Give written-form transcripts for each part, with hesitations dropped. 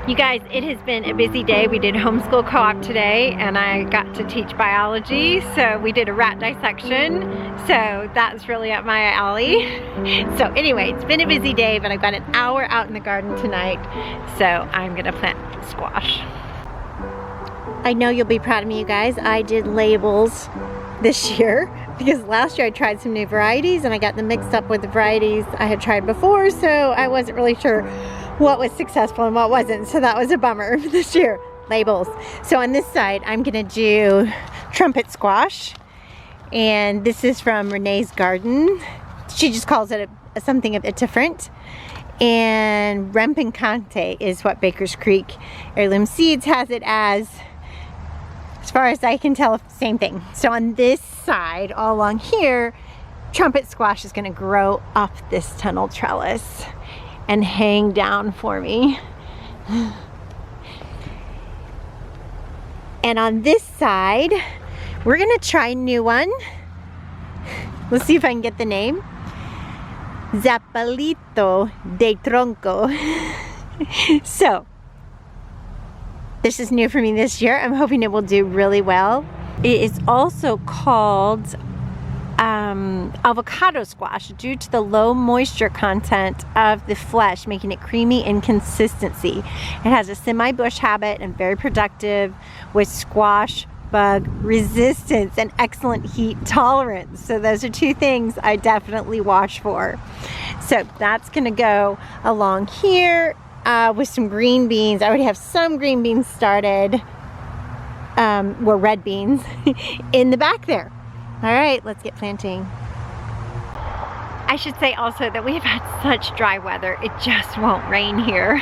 You guys, it has been a busy day. We did homeschool co-op today and I got to teach biology. So we did a rat dissection. So that's really up my alley. So anyway, it's been a busy day, but I've got an hour out in the garden tonight. So I'm gonna plant squash. I know you'll be proud of me, you guys. I did labels this year because last year I tried some new varieties and I got them mixed up with the varieties I had tried before. So I wasn't really sure what was successful and what wasn't, so that was a bummer this year. Labels. So on this side I'm gonna do trumpet squash, and this is from Renee's garden. She just calls it something a bit different. And Repincante is what Baker's Creek Heirloom Seeds has it as far as I can tell, same thing. So on this side, all along here, trumpet squash is gonna grow up this tunnel trellis and hang down for me. And on this side, we're gonna try a new one. Let's see if I can get the name. Zapalito de tronco. So, this is new for me this year. I'm hoping it will do really well. It is also called avocado squash due to the low moisture content of the flesh, making it creamy in consistency. It has a semi-bush habit and very productive with squash bug resistance and excellent heat tolerance. So those are two things I definitely watch for. So that's gonna go along here with some green beans. I already have some green beans started, or red beans in the back there. All right, let's get planting. I should say also that we have had such dry weather, it just won't rain here.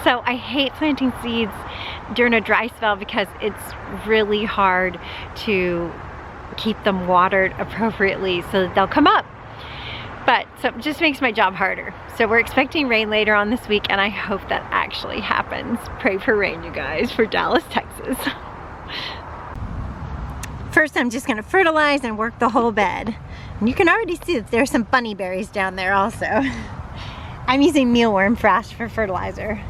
So I hate planting seeds during a dry spell because it's really hard to keep them watered appropriately so that they'll come up. But so it just makes my job harder. So we're expecting rain later on this week and I hope that actually happens. Pray for rain, you guys, for Dallas, Texas. First, I'm just gonna fertilize and work the whole bed. And you can already see that there's some bunny berries down there also. I'm using mealworm frass for fertilizer.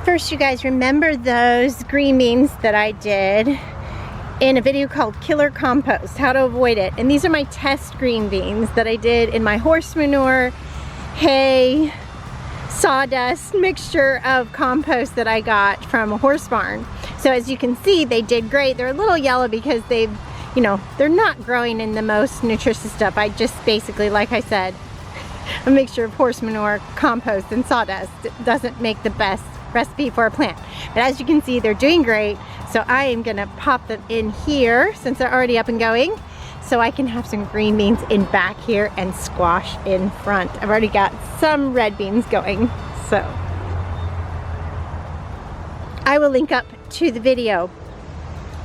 First, you guys remember those green beans that I did in a video called Killer Compost, how to avoid it. And these are my test green beans that I did in my horse manure, hay, sawdust mixture of compost that I got from a horse barn. So as you can see, they did great. They're a little yellow because they've, you know, they're not growing in the most nutritious stuff. I just basically, like I said, a mixture of horse manure, compost, and sawdust. It doesn't make the best recipe for a plant. But as you can see, they're doing great. So I am gonna pop them in here since they're already up and going, so I can have some green beans in back here and squash in front. I've already got some red beans going, so. I will link up to the video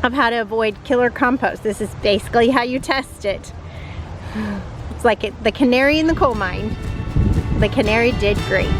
of how to avoid killer compost. This is basically how you test it. It's like the canary in the coal mine. The canary did great.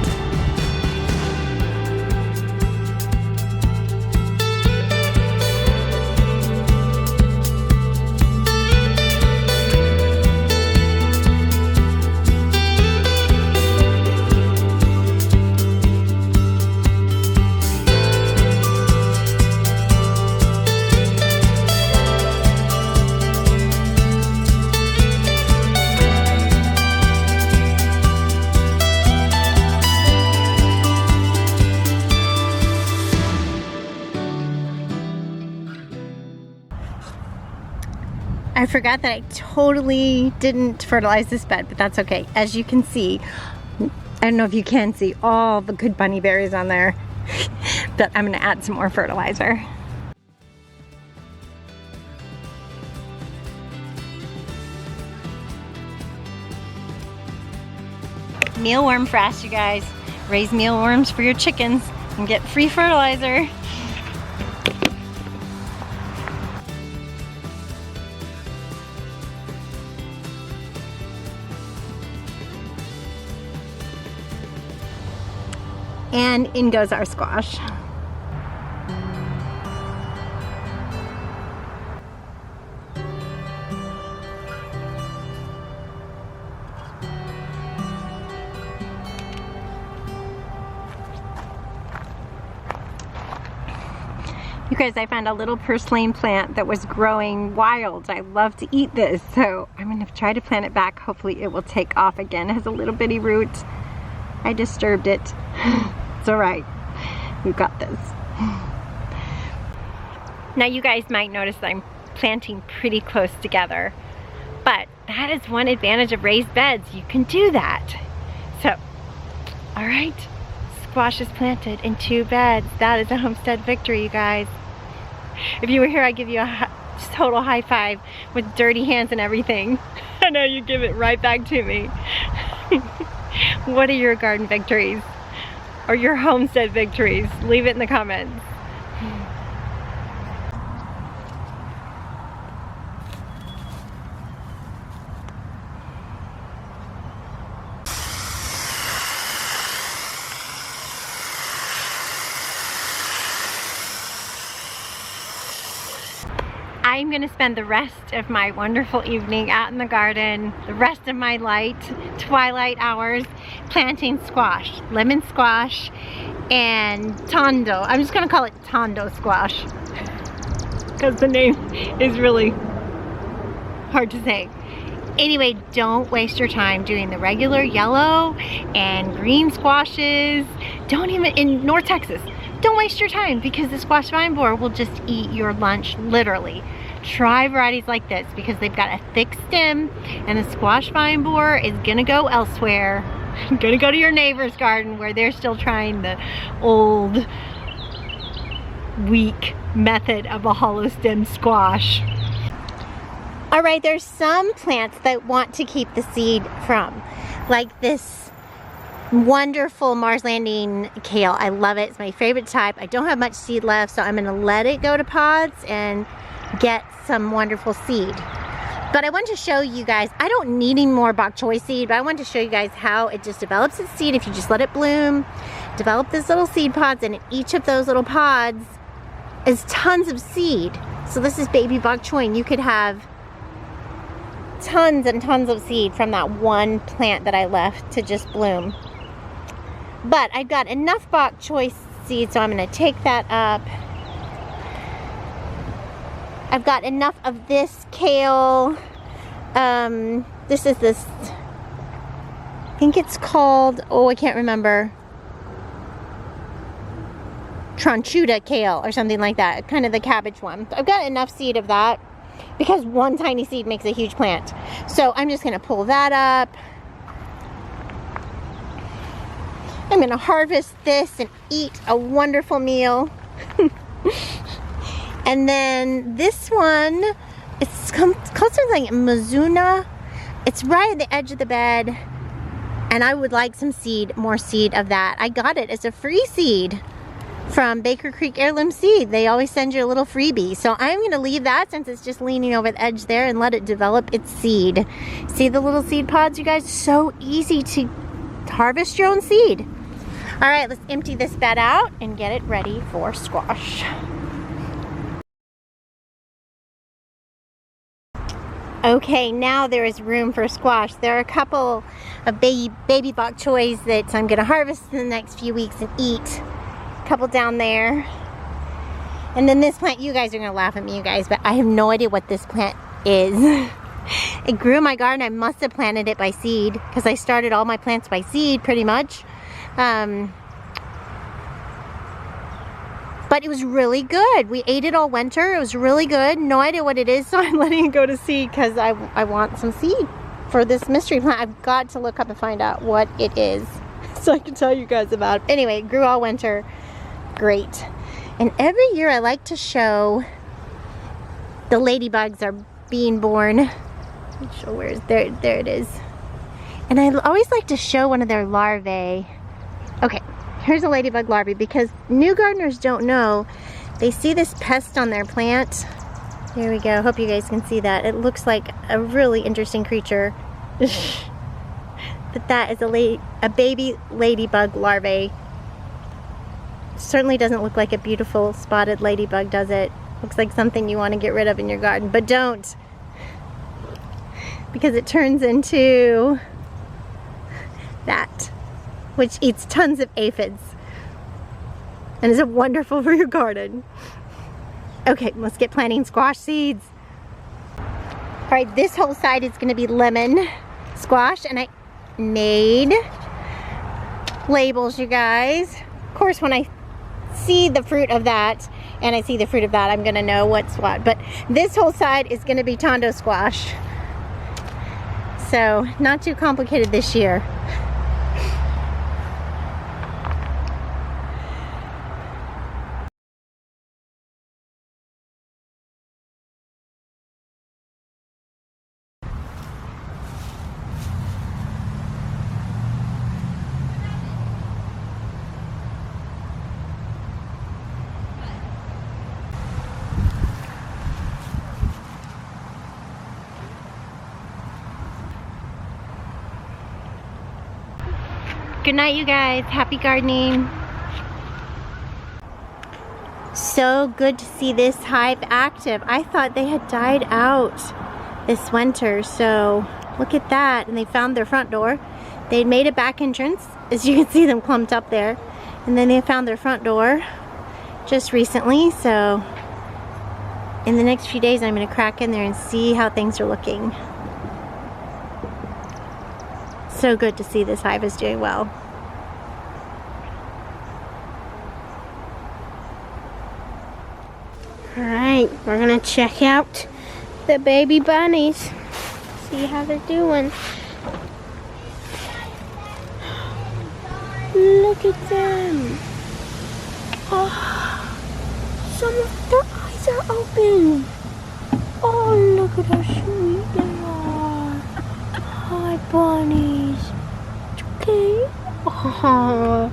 I forgot that I totally didn't fertilize this bed, but that's okay. As you can see, I don't know if you can see all the good bunny berries on there, but I'm gonna add some more fertilizer. Mealworm frass, you guys. Raise mealworms for your chickens and get free fertilizer. And in goes our squash. You guys, I found a little purslane plant that was growing wild. I love to eat this, so I'm gonna try to plant it back. Hopefully it will take off again. It has a little bitty root. I disturbed it. It's all right. We've got this. Now you guys might notice that I'm planting pretty close together, but that is one advantage of raised beds. You can do that. So, all right. Squash is planted in 2 beds. That is a homestead victory, you guys. If you were here, I'd give you a total high five with dirty hands and everything. I know you give it right back to me. What are your garden victories? Or your homestead victories? Leave it in the comments. I'm gonna spend the rest of my wonderful evening out in the garden, the rest of my twilight hours, planting squash, lemon squash, and tondo. I'm just gonna call it tondo squash, because the name is really hard to say. Anyway, don't waste your time doing the regular yellow and green squashes. Don't even, in North Texas, don't waste your time, because the squash vine borer will just eat your lunch, literally. Try varieties like this, because they've got a thick stem, and the squash vine borer is gonna go elsewhere. Gonna go to your neighbor's garden where they're still trying the old, weak method of a hollow stem squash. All right, there's some plants that want to keep the seed from, like this wonderful Mars Landing kale. I love it. It's my favorite type. I don't have much seed left, so I'm gonna let it go to pods and get some wonderful seed. But I want to show you guys, I don't need any more bok choy seed, but I want to show you guys how it just develops its seed if you just let it bloom. Develop these little seed pods, and in each of those little pods is tons of seed. So this is baby bok choy, and you could have tons and tons of seed from that one plant that I left to just bloom. But I've got enough bok choy seed, so I'm gonna take that up. I've got enough of this kale. This is this, I think it's called, oh, I can't remember. Tranchuta kale or something like that, kind of the cabbage one. I've got enough seed of that, because one tiny seed makes a huge plant. So I'm just gonna pull that up. I'm gonna harvest this and eat a wonderful meal. And then this one, it's called something like Mizuna. It's right at the edge of the bed, and I would like some seed, more seed of that. I got it as a free seed from Baker Creek Heirloom Seed. They always send you a little freebie. So I'm gonna leave that, since it's just leaning over the edge there, and let it develop its seed. See the little seed pods, you guys? So easy to harvest your own seed. All right, let's empty this bed out and get it ready for squash. Okay, now there is room for squash. There are a couple of baby bok choys that I'm gonna harvest in the next few weeks and eat. A couple down there. And then this plant, you guys are gonna laugh at me, you guys, but I have no idea what this plant is. It grew in my garden. I must have planted it by seed, because I started all my plants by seed pretty much. But But it was really good. We ate it all winter. It was really good. No idea what it is, so I'm letting it go to seed because I want some seed for this mystery plant. I've got to look up and find out what it is so I can tell you guys about it. Anyway, it grew all winter. Great. And every year I like to show the ladybugs are being born. Let me show where there it is. And I always like to show one of their larvae. Okay, here's a ladybug larvae because new gardeners don't know. They see this pest on their plant. There we go. Hope you guys can see that. It looks like a really interesting creature. But that is a baby ladybug larvae. Certainly doesn't look like a beautiful spotted ladybug, does it? Looks like something you want to get rid of in your garden, but don't. Because it turns into that, which eats tons of aphids and is wonderful for your garden. Okay, let's get planting squash seeds. All right, this whole side is going to be lemon squash, and I made labels, you guys. Of course, when I see the fruit of that and I see the fruit of that, I'm going to know what's what. But this whole side is going to be tondo squash. So, not too complicated this year. Good night, you guys. Happy gardening. So good to see this hive active. I thought they had died out this winter, so look at that. And they found their front door. They'd made a back entrance, as you can see them clumped up there. And then they found their front door just recently, so in the next few days I'm going to crack in there and see how things are looking. So good to see this hive is doing well. Alright, we're gonna check out the baby bunnies. See how they're doing. Look at them. Oh, some of their eyes are open. Oh, look at how sweet they are. Hi, bunnies. Okay. Oh,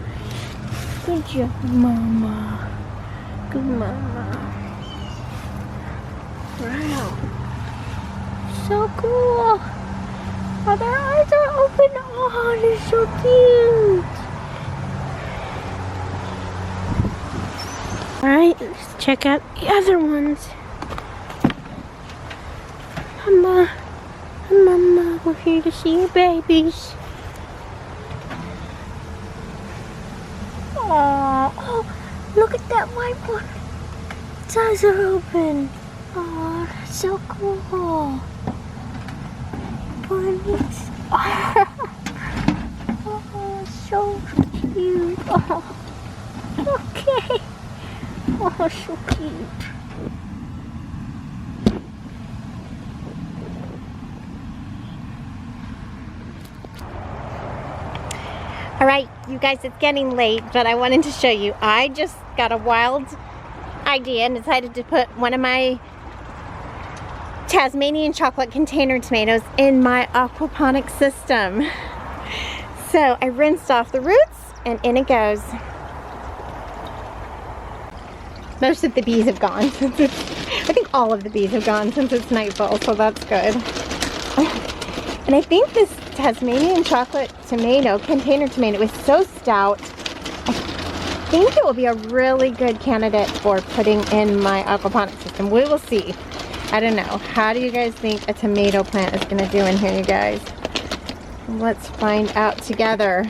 good job, Mama. Good Mama. Wow. So cool. Oh, their eyes are open. Oh, they're so cute. Alright, let's check out the other ones. Mama, we're here to see your babies. Oh, look at that white one. Its eyes are open. Oh, that's so cool. Bunnies. Oh, so cute. Oh, okay. Oh, so cute. Alright, you guys, it's getting late, but I wanted to show you. I just got a wild idea and decided to put one of my Tasmanian chocolate container tomatoes in my aquaponics system. So I rinsed off the roots and in it goes. Most of the bees have gone. I think all of the bees have gone since it's nightfall, so that's good. And I think this Tasmanian chocolate tomato, container tomato, is so stout. I think it will be a really good candidate for putting in my aquaponics system. We will see. I don't know. How do you guys think a tomato plant is going to do in here, you guys? Let's find out together.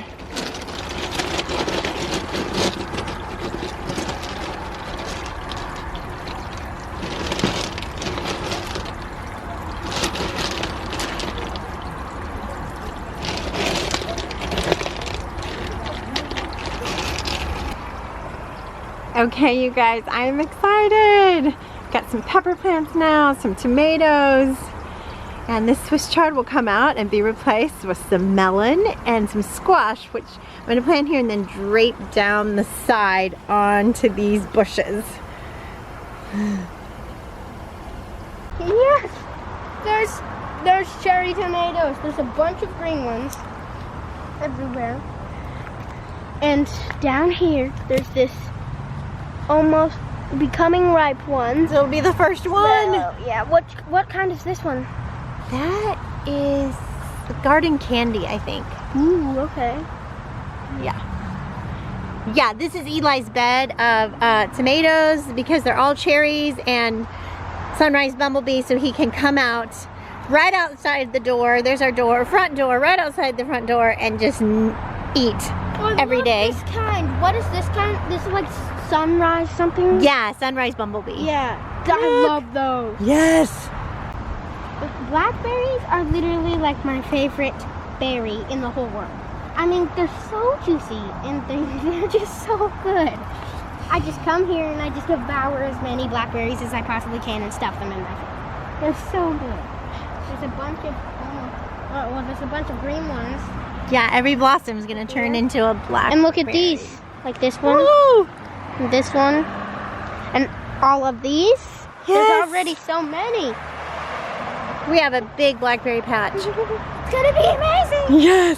Okay, you guys, I'm excited. Got some pepper plants now, some tomatoes, and this Swiss chard will come out and be replaced with some melon and some squash, which I'm going to plant here and then drape down the side onto these bushes. Yes, there's cherry tomatoes. There's a bunch of green ones everywhere. And down here, there's this almost becoming ripe ones. It'll be the first one. Well, yeah. What kind is this one? That is the garden candy, I think. Ooh, okay. Yeah. Yeah, this is Eli's bed of tomatoes because they're all cherries and sunrise bumblebee, so he can come out right outside the door. There's our door, front door, right outside the front door, and just eat every day. This kind. What is this kind? This is like sunrise something? Yeah, sunrise bumblebee. Yeah. I love those. Yes. Blackberries are literally like my favorite berry in the whole world. I mean, they're so juicy and they're just so good. I just come here and I just devour as many blackberries as I possibly can and stuff them in my food. They're so good. There's a bunch of, there's a bunch of green ones. Yeah, every blossom is going to turn into a blackberry. And look at these. Like this one. Woo! And this one. And all of these. Yes. There's already so many. We have a big blackberry patch. It's gonna be amazing. Yes.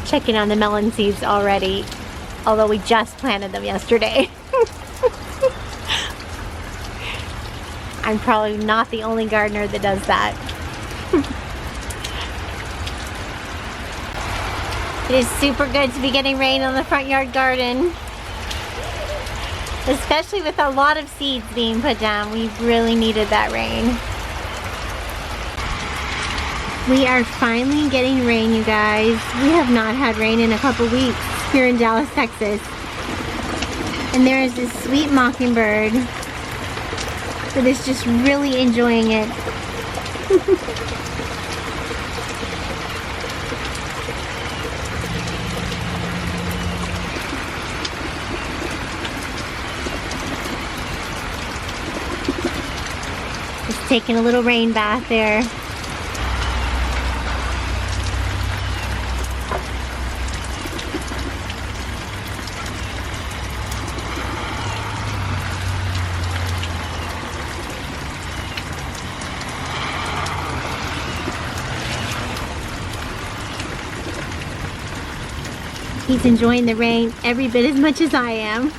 Checking on the melon seeds already, although we just planted them yesterday. I'm probably not the only gardener that does that. It is super good to be getting rain on the front yard garden. Especially with a lot of seeds being put down. We really needed that rain. We are finally getting rain, you guys. We have not had rain in a couple weeks here in Dallas, Texas. And there is this sweet mockingbird that is just really enjoying it. Just taking a little rain bath there. He's enjoying the rain every bit as much as I am.